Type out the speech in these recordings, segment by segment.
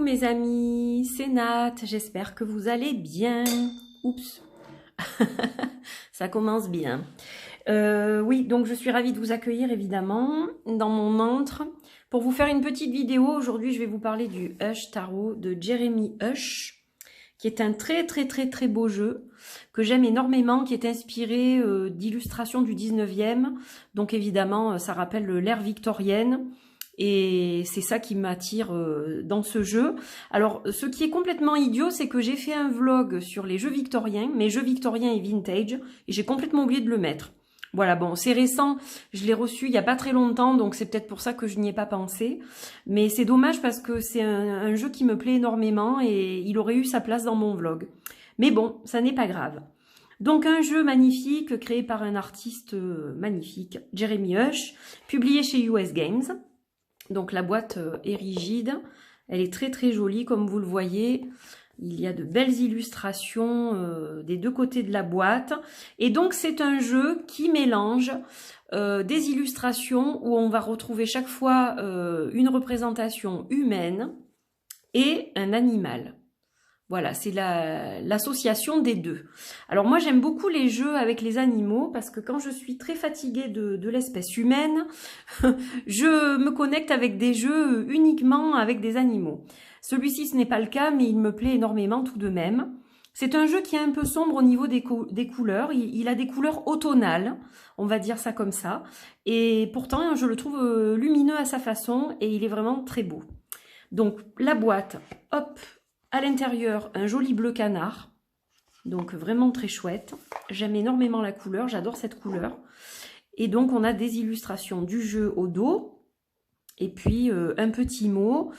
mes amis, c'est Nat, j'espère que vous allez bien. Oups, ça commence bien. Oui, donc je suis ravie de vous accueillir évidemment dans mon antre. Pour vous faire une petite vidéo, aujourd'hui je vais vous parler du Hush Tarot de Jeremy Hush, qui est un très beau jeu que j'aime énormément, qui est inspiré d'illustrations du 19e. Donc évidemment, ça rappelle l'ère victorienne. Et c'est ça qui m'attire dans ce jeu. Alors, ce qui est complètement idiot, c'est que j'ai fait un vlog sur les jeux victoriens, mes jeux victoriens et vintage, et j'ai complètement oublié de le mettre. Voilà, bon, c'est récent, je l'ai reçu il n'y a pas très longtemps, donc c'est peut-être pour ça que je n'y ai pas pensé. Mais c'est dommage parce que c'est un jeu qui me plaît énormément et il aurait eu sa place dans mon vlog. Mais bon, ça n'est pas grave. Donc un jeu magnifique, créé par un artiste magnifique, Jeremy Hush, publié chez US Games. Donc la boîte est rigide, elle est très jolie comme vous le voyez. Il y a de belles illustrations des deux côtés de la boîte. Et donc c'est un jeu qui mélange des illustrations où on va retrouver chaque fois une représentation humaine et un animal. Voilà, c'est l'association des deux. Alors moi j'aime beaucoup les jeux avec les animaux parce que quand je suis très fatiguée de l'espèce humaine, je me connecte avec des jeux uniquement avec des animaux. Celui-ci ce n'est pas le cas mais il me plaît énormément tout de même. C'est un jeu qui est un peu sombre au niveau des couleurs, il a des couleurs automnales, on va dire ça comme ça. Et pourtant je le trouve lumineux à sa façon et il est vraiment très beau. Donc la boîte, hop, à l'intérieur, un joli bleu canard, donc vraiment très chouette. J'aime énormément la couleur, j'adore cette couleur. Et donc on a des illustrations du jeu au dos, et puis un petit mot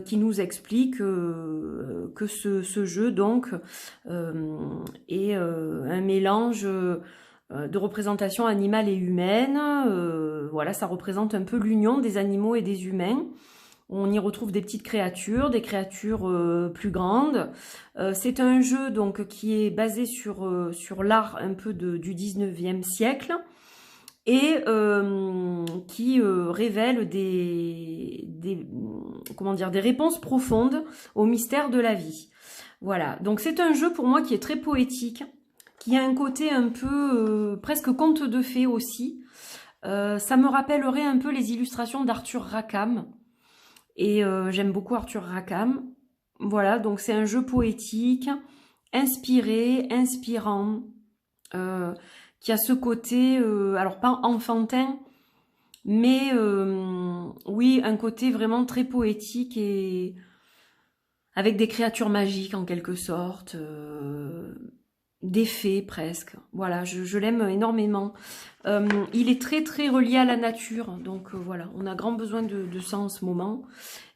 qui nous explique que ce jeu donc est un mélange de représentation animale et humaine. Voilà, ça représente un peu l'union des animaux et des humains. On y retrouve des petites créatures, des créatures plus grandes. C'est un jeu donc qui est basé sur l'art un peu du 19e siècle et qui révèle comment dire, des réponses profondes au mystère de la vie. Voilà, donc c'est un jeu pour moi qui est très poétique, qui a un côté un peu presque conte de fées aussi. Ça me rappellerait un peu les illustrations d'Arthur Rackham. Et j'aime beaucoup Arthur Rackham. Voilà, donc c'est un jeu poétique, inspiré, inspirant, qui a ce côté, alors pas enfantin, mais oui, un côté vraiment très poétique et avec des créatures magiques en quelque sorte, des fées presque. Voilà, je l'aime énormément. Il est très relié à la nature, donc voilà, on a grand besoin de ça en ce moment.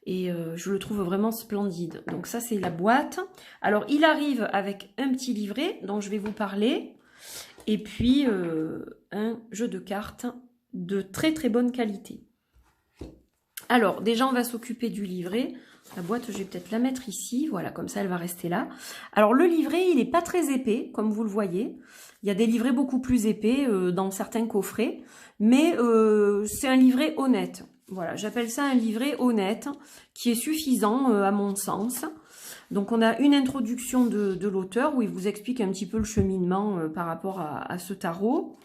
Et je le trouve vraiment splendide. Donc ça, c'est la boîte. Alors, il arrive avec un petit livret dont je vais vous parler. Et puis, un jeu de cartes de très bonne qualité. Alors, déjà, on va s'occuper du livret. La boîte, je vais peut-être la mettre ici. Voilà, comme ça, elle va rester là. Alors, le livret, il n'est pas très épais, comme vous le voyez. Il y a des livrets beaucoup plus épais dans certains coffrets. Mais c'est un livret honnête. Voilà, j'appelle ça un livret honnête, qui est suffisant à mon sens. Donc, on a une introduction de l'auteur où il vous explique un petit peu le cheminement par rapport à ce tarot.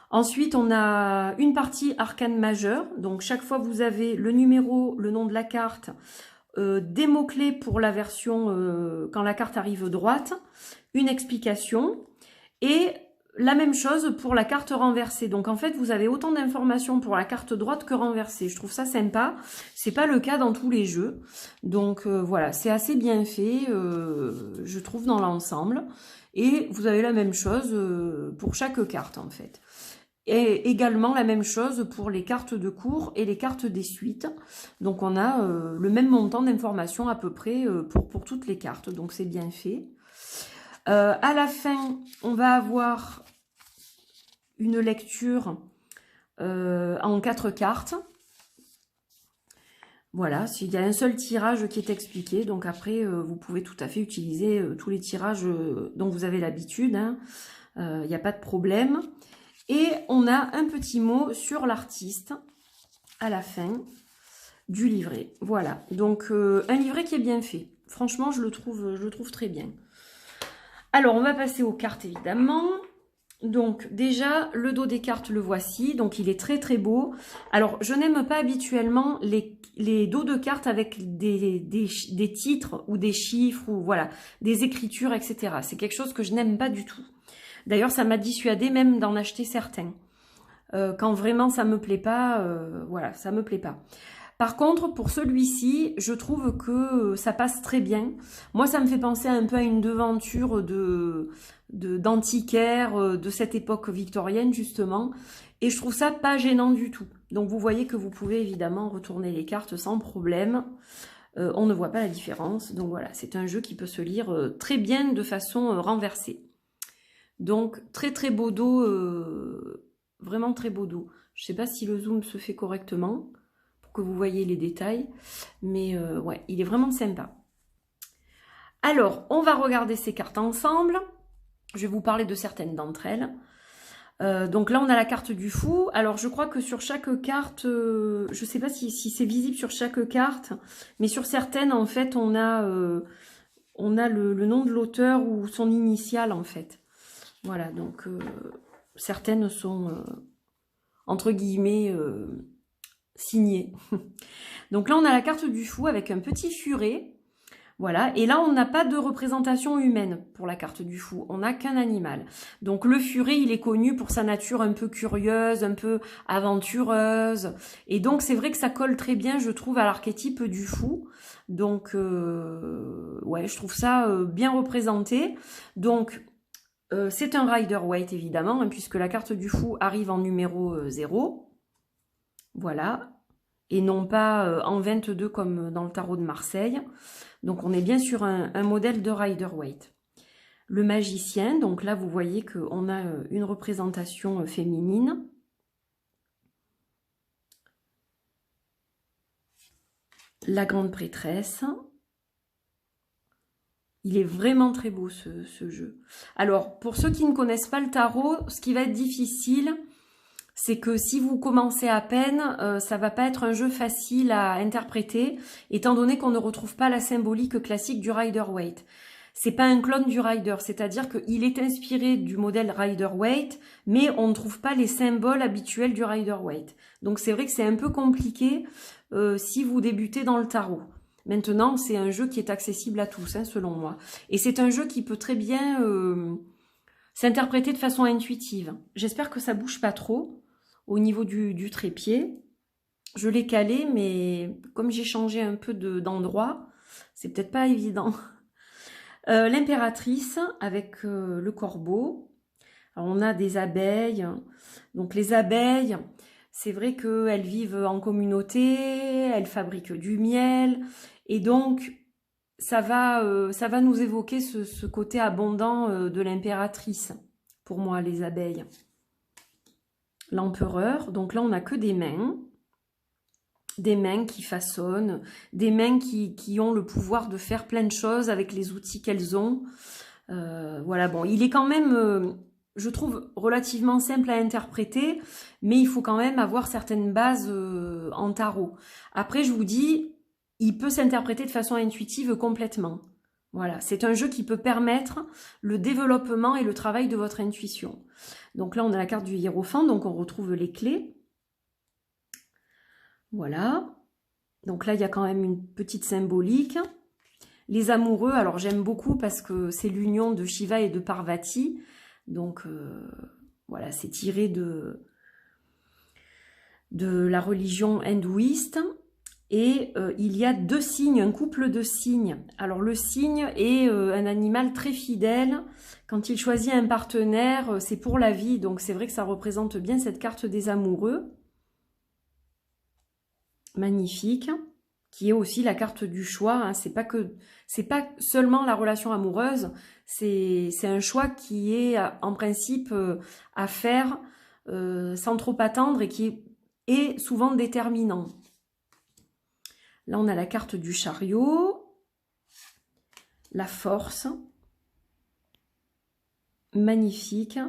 Ensuite, on a une partie arcane majeure. Donc, chaque fois, vous avez le numéro, le nom de la carte, des mots-clés pour la version quand la carte arrive droite, une explication et la même chose pour la carte renversée. Donc en fait, vous avez autant d'informations pour la carte droite que renversée. Je trouve ça sympa. C'est pas le cas dans tous les jeux. Donc voilà, c'est assez bien fait, je trouve, dans l'ensemble. Et vous avez la même chose pour chaque carte en fait. Et également la même chose pour les cartes de cours et les cartes des suites. Donc on a le même montant d'informations à peu près pour toutes les cartes. Donc c'est bien fait. À la fin, on va avoir une lecture en 4 cartes. Voilà, il y a un seul tirage qui est expliqué. Donc après, vous pouvez tout à fait utiliser tous les tirages dont vous avez l'habitude. Il n'y a pas de problème. Et on a un petit mot sur l'artiste à la fin. du livret. Voilà, donc un livret qui est bien fait. Franchement, je le trouve très bien. Alors, on va passer aux cartes, évidemment. Donc, déjà, le dos des cartes, le voici. Donc, il est très, très beau. Alors, je n'aime pas habituellement les dos de cartes avec des titres ou des chiffres ou voilà, des écritures, etc. C'est quelque chose que je n'aime pas du tout. D'ailleurs, ça m'a dissuadé même d'en acheter certains. Quand vraiment ça me plaît pas, voilà, ça me plaît pas. Par contre, pour celui-ci, je trouve que ça passe très bien. Moi, ça me fait penser un peu à une devanture d'antiquaire de cette époque victorienne, justement. Et je trouve ça pas gênant du tout. Donc, vous voyez que vous pouvez évidemment retourner les cartes sans problème. On ne voit pas la différence. Donc, voilà, c'est un jeu qui peut se lire très bien de façon renversée. Donc, très très beau dos, vraiment très beau dos. Je ne sais pas si le zoom se fait correctement que vous voyez les détails, mais ouais, il est vraiment sympa. Alors, on va regarder ces cartes ensemble. Je vais vous parler de certaines d'entre elles. Donc là, on a la carte du fou. Alors, je crois que sur chaque carte, je ne sais pas si c'est visible sur chaque carte, mais sur certaines, en fait, on a le nom de l'auteur ou son initiale, en fait. Voilà, donc certaines sont, entre guillemets, signées. Donc là, on a la carte du fou avec un petit furet. Voilà. Et là, on n'a pas de représentation humaine pour la carte du fou. On n'a qu'un animal. Donc le furet, il est connu pour sa nature un peu curieuse, un peu aventureuse. Et donc, c'est vrai que ça colle très bien, je trouve, à l'archétype du fou. Donc, ouais, je trouve ça bien représenté. Donc, c'est un Rider-Waite, évidemment, hein, puisque la carte du fou arrive en numéro 0. Voilà. Et non pas en 22 comme dans le tarot de Marseille. Donc on est bien sur un modèle de Rider-Waite. Le magicien, donc là vous voyez qu'on a une représentation féminine. La grande prêtresse. Il est vraiment très beau ce jeu. Alors pour ceux qui ne connaissent pas le tarot, ce qui va être difficile, c'est que si vous commencez à peine, ça va pas être un jeu facile à interpréter, étant donné qu'on ne retrouve pas la symbolique classique du Rider-Waite. C'est pas un clone du Rider, c'est-à-dire qu'il est inspiré du modèle Rider-Waite, mais on ne trouve pas les symboles habituels du Rider-Waite. Donc c'est vrai que c'est un peu compliqué si vous débutez dans le tarot. Maintenant, c'est un jeu qui est accessible à tous, hein, selon moi. Et c'est un jeu qui peut très bien s'interpréter de façon intuitive. J'espère que ça bouge pas trop au niveau du trépied. Je l'ai calé, mais comme j'ai changé un peu d'endroit, c'est peut-être pas évident. L'impératrice avec le corbeau. Alors, on a des abeilles. Donc les abeilles, c'est vrai qu'elles vivent en communauté, elles fabriquent du miel. Et donc, ça va nous évoquer ce côté abondant de l'impératrice, pour moi, les abeilles. L'empereur, donc là, on n'a que des mains qui façonnent, des mains qui ont le pouvoir de faire plein de choses avec les outils qu'elles ont. Voilà, bon, il est quand même, je trouve, relativement simple à interpréter, mais il faut quand même avoir certaines bases en tarot. Après, je vous dis, il peut s'interpréter de façon intuitive complètement. Voilà, c'est un jeu qui peut permettre le développement et le travail de votre intuition. Donc là, on a la carte du hiérophant, donc on retrouve les clés. Voilà. Donc là, il y a quand même une petite symbolique. Les amoureux, alors j'aime beaucoup parce que c'est l'union de Shiva et de Parvati. Donc voilà, c'est tiré de la religion hindouiste. Et il y a deux cygnes, un couple de cygnes. Alors le cygne est un animal très fidèle. Quand il choisit un partenaire, c'est pour la vie. Donc c'est vrai que ça représente bien cette carte des amoureux. Magnifique. Qui est aussi la carte du choix. Hein. C'est pas seulement la relation amoureuse. C'est un choix qui est en principe à faire sans trop attendre et qui est souvent déterminant. Là, on a la carte du chariot, la force, magnifique.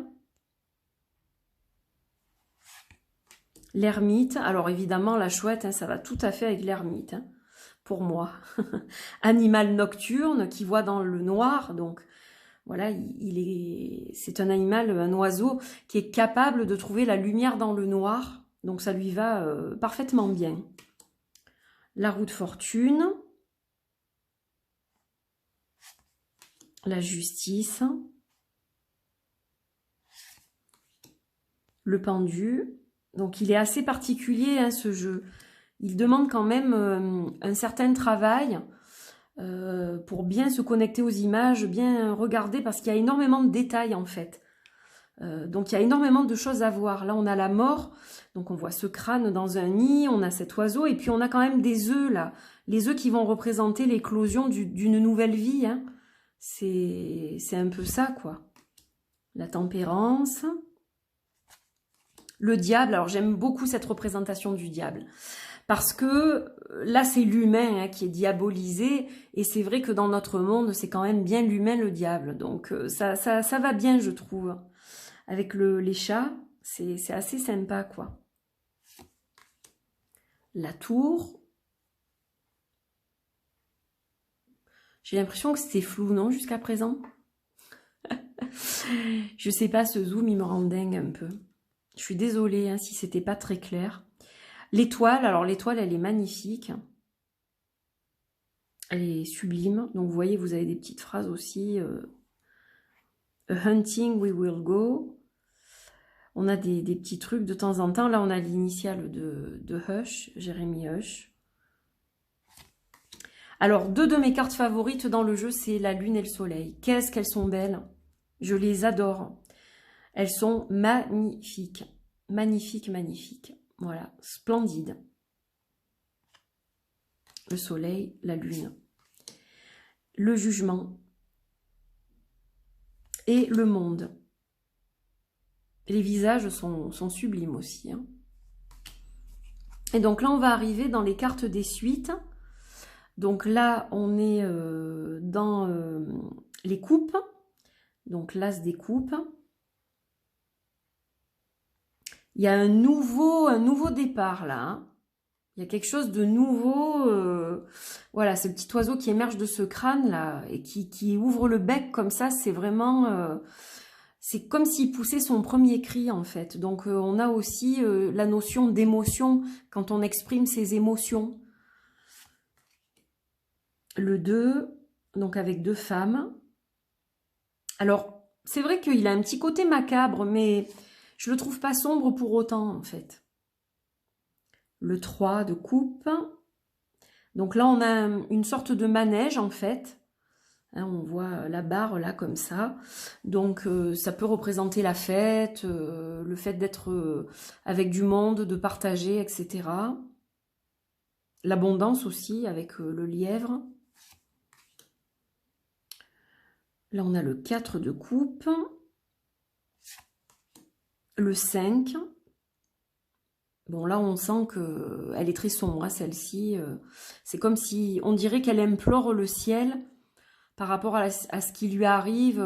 L'ermite, alors évidemment la chouette, hein, ça va tout à fait avec l'ermite, hein, pour moi. Animal nocturne qui voit dans le noir, donc voilà, c'est un animal, un oiseau qui est capable de trouver la lumière dans le noir, donc ça lui va parfaitement bien. La roue de fortune, la justice, le pendu. Donc il est assez particulier, hein, ce jeu. Il demande quand même un certain travail pour bien se connecter aux images, bien regarder, parce qu'il y a énormément de détails en fait. Donc il y a énormément de choses à voir. Là on a la mort, donc on voit ce crâne dans un nid, on a cet oiseau, et puis on a quand même des œufs là. Les œufs qui vont représenter l'éclosion d'une nouvelle vie. Hein. C'est un peu ça quoi. La tempérance. Le diable, alors j'aime beaucoup cette représentation du diable. Parce que là, c'est l'humain hein, qui est diabolisé. Et c'est vrai que dans notre monde, c'est quand même bien l'humain, le diable. Donc ça va bien, je trouve. Avec les chats, c'est assez sympa, quoi. La tour. J'ai l'impression que c'était flou, non, jusqu'à présent? Je sais pas, ce zoom, il me rend dingue un peu. Je suis désolée hein, si c'était pas très clair. L'étoile, alors l'étoile, elle est magnifique. Elle est sublime. Donc, vous voyez, vous avez des petites phrases aussi. A hunting, we will go. On a des petits trucs de temps en temps. Là, on a l'initiale de Hush, Jérémy Hush. Alors, deux de mes cartes favorites dans le jeu, c'est la lune et le soleil. Qu'est-ce qu'elles sont belles. Je les adore. Elles sont magnifiques. Magnifiques, magnifiques. Voilà, splendide. Le soleil, la lune. Le jugement. Et le monde. Les visages sont sublimes aussi. Hein. Et donc là, on va arriver dans les cartes des suites. Donc là, on est dans les coupes. Donc l'as des coupes. Il y a un nouveau départ là. Hein. Il y a quelque chose de nouveau. Voilà, ce petit oiseau qui émerge de ce crâne là et qui ouvre le bec comme ça, c'est vraiment... c'est comme s'il poussait son premier cri en fait. Donc on a aussi la notion d'émotion quand on exprime ses émotions. Le 2, donc avec deux femmes. Alors, c'est vrai qu'il a un petit côté macabre, mais je le trouve pas sombre pour autant en fait. Le 3 de coupe. Donc là, on a une sorte de manège en fait. Hein, on voit la barre là comme ça. Donc ça peut représenter la fête, le fait d'être avec du monde, de partager, etc. L'abondance aussi avec le lièvre. Là, on a le 4 de coupe. Le 5. Bon, là, on sent qu'elle est très sombre, hein, celle-ci. C'est comme si, on dirait qu'elle implore le ciel par rapport à ce qui lui arrive.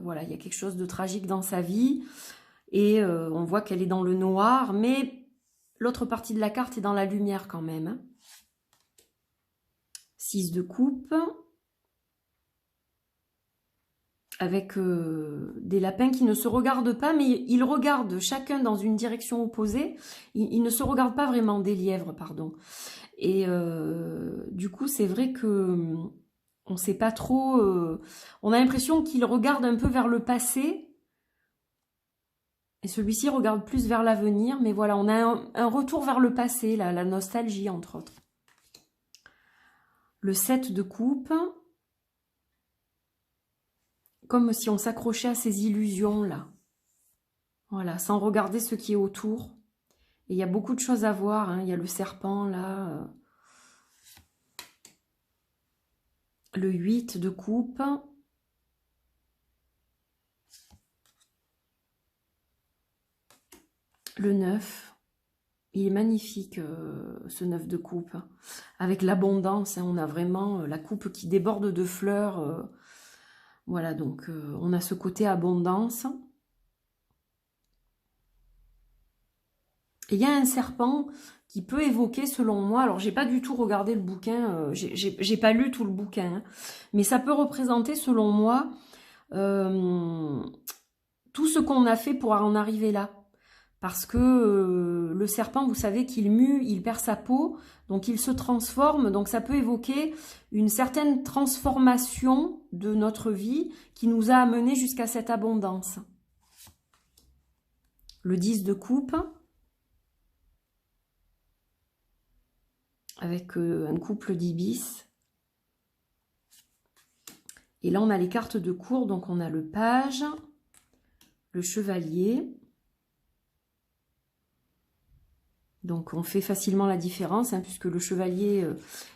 Voilà, il y a quelque chose de tragique dans sa vie. Et on voit qu'elle est dans le noir, mais l'autre partie de la carte est dans la lumière quand même. Hein. 6 de coupe. Avec des lapins qui ne se regardent pas, mais ils regardent chacun dans une direction opposée. Ils ne se regardent pas vraiment, des lièvres, pardon. Et du coup, c'est vrai que on ne sait pas trop... on a l'impression qu'ils regardent un peu vers le passé. Et celui-ci regarde plus vers l'avenir. Mais voilà, on a un retour vers le passé, là, la nostalgie, entre autres. Le 7 de coupe. Comme si on s'accrochait à ces illusions là. Voilà, sans regarder ce qui est autour. Et il y a beaucoup de choses à voir. Hein. Il y a le serpent là. Le 8 de coupe. Le 9. Il est magnifique ce 9 de coupe. Avec l'abondance. Hein. On a vraiment la coupe qui déborde de fleurs. Voilà, donc on a ce côté abondance. Et il y a un serpent qui peut évoquer, selon moi, alors j'ai pas du tout regardé le bouquin, j'ai pas lu tout le bouquin, hein, mais ça peut représenter, selon moi, tout ce qu'on a fait pour en arriver là. Parce que le serpent, vous savez qu'il mue, il perd sa peau, donc il se transforme. Donc ça peut évoquer une certaine transformation de notre vie qui nous a amené jusqu'à cette abondance. Le 10 de coupe, avec un couple d'ibis. Et là, on a les cartes de cour, donc on a le page, le chevalier. Donc on fait facilement la différence, hein, puisque le chevalier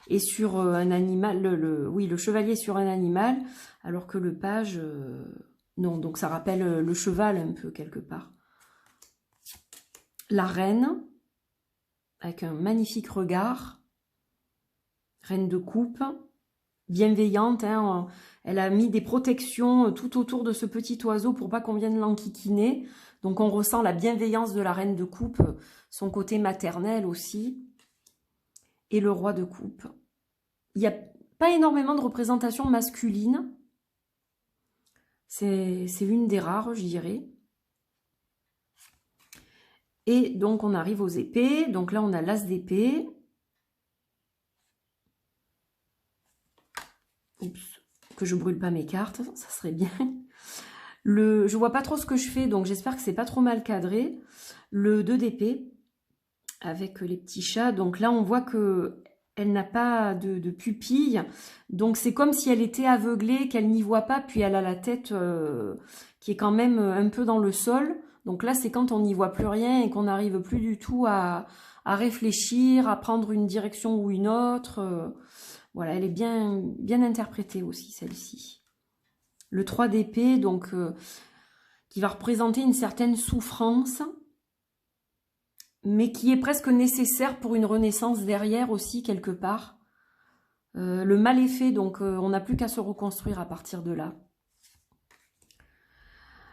est sur un animal, oui, le chevalier est sur un animal, alors que le page, non, donc ça rappelle le cheval un peu quelque part. La reine, avec un magnifique regard, reine de coupe, bienveillante, hein, elle a mis des protections tout autour de ce petit oiseau pour pas qu'on vienne l'enquiquiner. Donc on ressent la bienveillance de la reine de coupe, son côté maternel aussi. Et le roi de coupe. Il n'y a pas énormément de représentation masculine. C'est une des rares, je dirais. Et donc on arrive aux épées. Donc là on a l'as d'épée. Oups, que je brûle pas mes cartes, ça serait bien. Je vois pas trop ce que je fais, donc j'espère que c'est pas trop mal cadré. Le 2 d'épée, avec les petits chats. Donc là, on voit que elle n'a pas de pupille. Donc c'est comme si elle était aveuglée, qu'elle n'y voit pas, puis elle a la tête qui est quand même un peu dans le sol. Donc là, c'est quand on n'y voit plus rien et qu'on n'arrive plus du tout à réfléchir, à prendre une direction ou une autre. Voilà, elle est bien interprétée aussi, celle-ci. Le 3 d'épée, donc, qui va représenter une certaine souffrance, mais qui est presque nécessaire pour une renaissance derrière aussi, quelque part. Le mal est fait, donc on n'a plus qu'à se reconstruire à partir de là.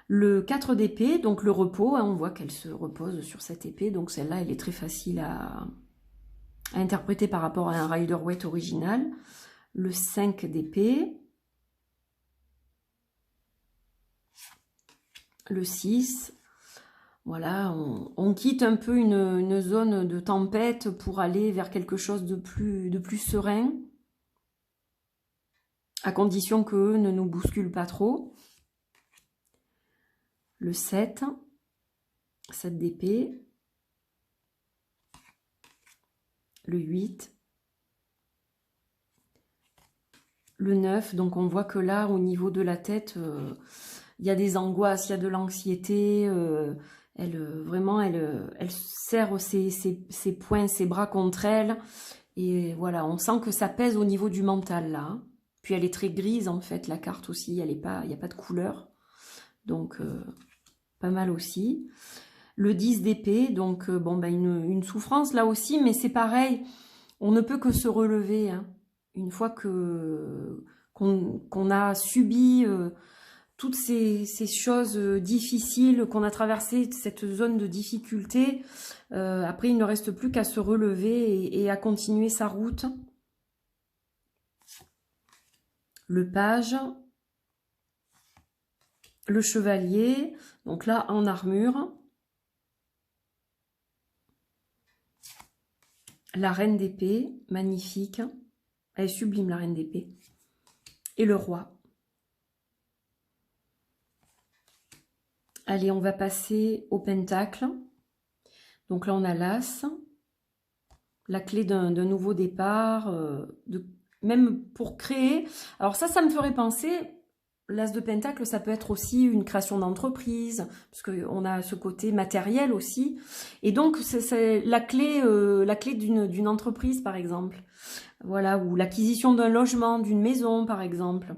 Le 4 d'épée, donc le repos, hein, on voit qu'elle se repose sur cette épée, donc celle-là, elle est très facile à interpréter par rapport à un Rider-Waite original. Le 5 d'épée. Le 6. Voilà, on quitte un peu une zone de tempête pour aller vers quelque chose de plus serein, à condition qu'eux ne nous bousculent pas trop. Le 7 d'épée. Le 8. Le 9, donc on voit que là, au niveau de la tête, il y a des angoisses, il y a de l'anxiété. Vraiment, elle serre ses poings, ses bras contre elle. Et voilà, on sent que ça pèse au niveau du mental, là. Hein. Puis elle est très grise, en fait, la carte aussi. Il n'y a pas de couleur. Donc, pas mal aussi. Le 10 d'épée, donc, bon, ben, une souffrance, là aussi. Mais c'est pareil, on ne peut que se relever, hein. Une fois qu'on a subi toutes ces choses difficiles, qu'on a traversé cette zone de difficulté, après il ne reste plus qu'à se relever et à continuer sa route. Le page, le chevalier, donc là en armure, la reine d'épée, magnifique, elle est sublime la reine d'épée, et le roi. Allez, on va passer au pentacle. Donc là, on a l'as, la clé d'un nouveau départ, même pour créer. Alors ça me ferait penser, l'as de pentacle, ça peut être aussi une création d'entreprise, parce qu'on a ce côté matériel aussi. Et donc, c'est la clé d'une entreprise, par exemple. Voilà, ou l'acquisition d'un logement, d'une maison, par exemple.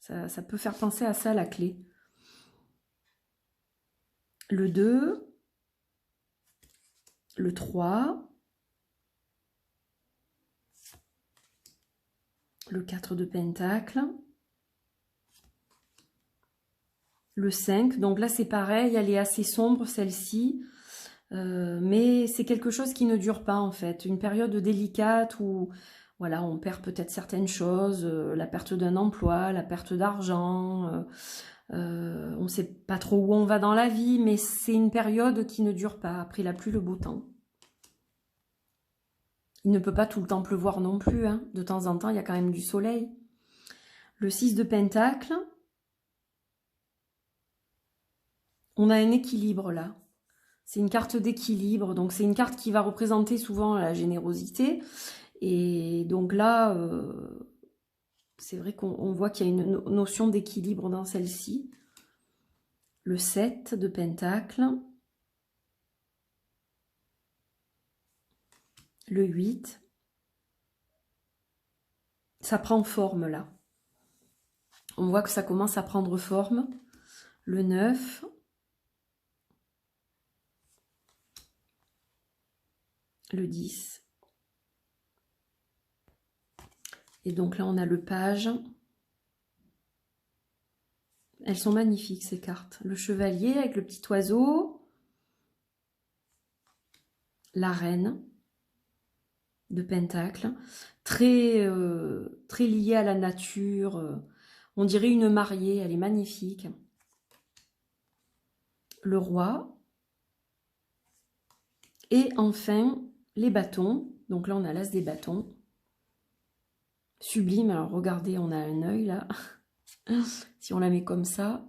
Ça peut faire penser à ça, la clé. Le 2, le 3, le 4 de pentacle, le 5, donc là c'est pareil, elle est assez sombre celle-ci, Mais c'est quelque chose qui ne dure pas en fait. Une période délicate où voilà, on perd peut-être certaines choses, la perte d'un emploi, la perte d'argent, on ne sait pas trop où on va dans la vie, mais c'est une période qui ne dure pas. Après la pluie, le beau temps. Il ne peut pas tout le temps pleuvoir non plus, hein. De temps en temps, il y a quand même du soleil. Le 6 de Pentacle. On a un équilibre là. C'est une carte d'équilibre, donc c'est une carte qui va représenter souvent la générosité. Et donc là, c'est vrai qu'on voit qu'il y a une notion d'équilibre dans celle-ci. Le 7 de Pentacle. Le 8. Ça prend forme là. On voit que ça commence à prendre forme. Le 9. Le 10. Et donc là, on a le page. Elles sont magnifiques, ces cartes. Le chevalier avec le petit oiseau. La reine de Pentacle. Très, très liée à la nature. On dirait une mariée, elle est magnifique. Le roi. Et enfin, les bâtons. Donc là, on a l'as des bâtons. Sublime. Alors, regardez, on a un œil là. Si on la met comme ça.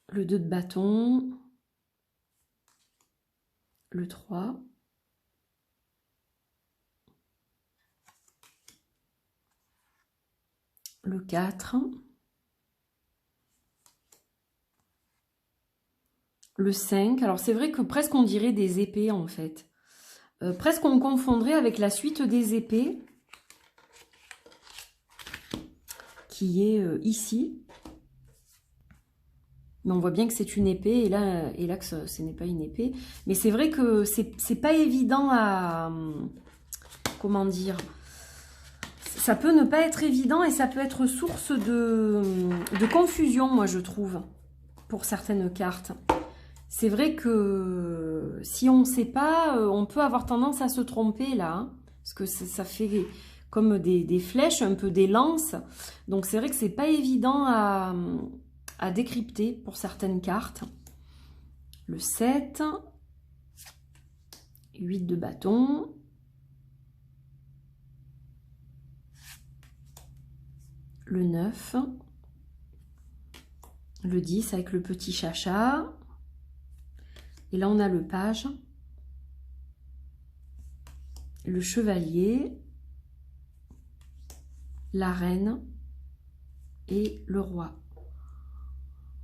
Le 2 de bâton. Le 3. Le 4. Le 5. Alors, c'est vrai que presque on dirait des épées en fait. Presque on confondrait avec la suite des épées. Qui est ici. Mais on voit bien que c'est une épée, et là que ce n'est pas une épée. Mais c'est vrai que c'est pas évident à... Comment dire? Ça peut ne pas être évident et ça peut être source de confusion, moi je trouve, pour certaines cartes. C'est vrai que si on ne sait pas, on peut avoir tendance à se tromper là, hein, parce que ça fait comme des flèches, un peu des lances. Donc c'est vrai que c'est pas évident à décrypter pour certaines cartes. Le 7, 8 de bâton, le 9, le 10 avec le petit chacha, et là on a le page, le chevalier, la reine et le roi.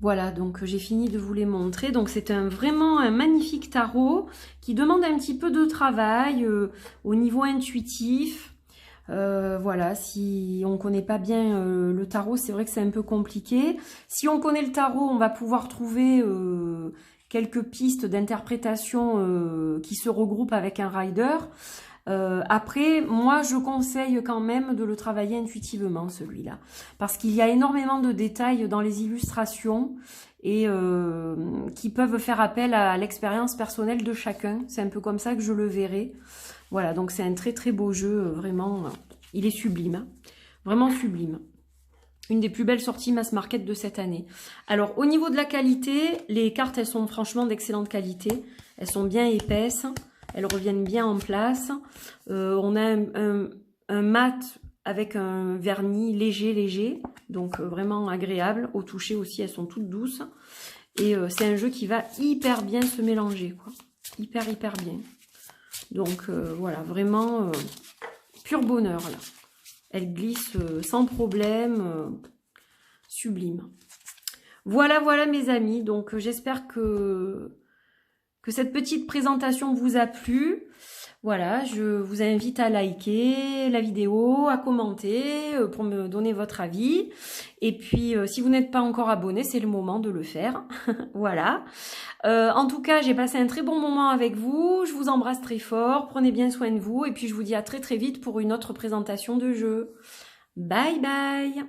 Voilà, donc j'ai fini de vous les montrer. Donc c'est vraiment un magnifique tarot qui demande un petit peu de travail au niveau intuitif. Voilà, si on ne connaît pas bien le tarot, c'est vrai que c'est un peu compliqué. Si on connaît le tarot, on va pouvoir trouver quelques pistes d'interprétation qui se regroupent avec un rider. Après, moi, je conseille quand même de le travailler intuitivement, celui-là. Parce qu'il y a énormément de détails dans les illustrations et qui peuvent faire appel à l'expérience personnelle de chacun. C'est un peu comme ça que je le verrai. Voilà, donc c'est un très très beau jeu, vraiment. Il est sublime, hein. Vraiment sublime. Une des plus belles sorties mass market de cette année. Alors, au niveau de la qualité, les cartes, elles sont franchement d'excellente qualité. Elles sont bien épaisses. Elles reviennent bien en place. On a un mat avec un vernis léger. Donc, vraiment agréable. Au toucher aussi, elles sont toutes douces. Et c'est un jeu qui va hyper bien se mélanger, quoi. Hyper bien. Donc, voilà, vraiment pur bonheur, là. Elle glisse sans problème. Sublime. Voilà, mes amis. Donc, j'espère que cette petite présentation vous a plu. Voilà, je vous invite à liker la vidéo, à commenter pour me donner votre avis. Et puis, si vous n'êtes pas encore abonné, c'est le moment de le faire. Voilà. En tout cas, j'ai passé un très bon moment avec vous. Je vous embrasse très fort. Prenez bien soin de vous. Et puis, je vous dis à très vite pour une autre présentation de jeu. Bye bye!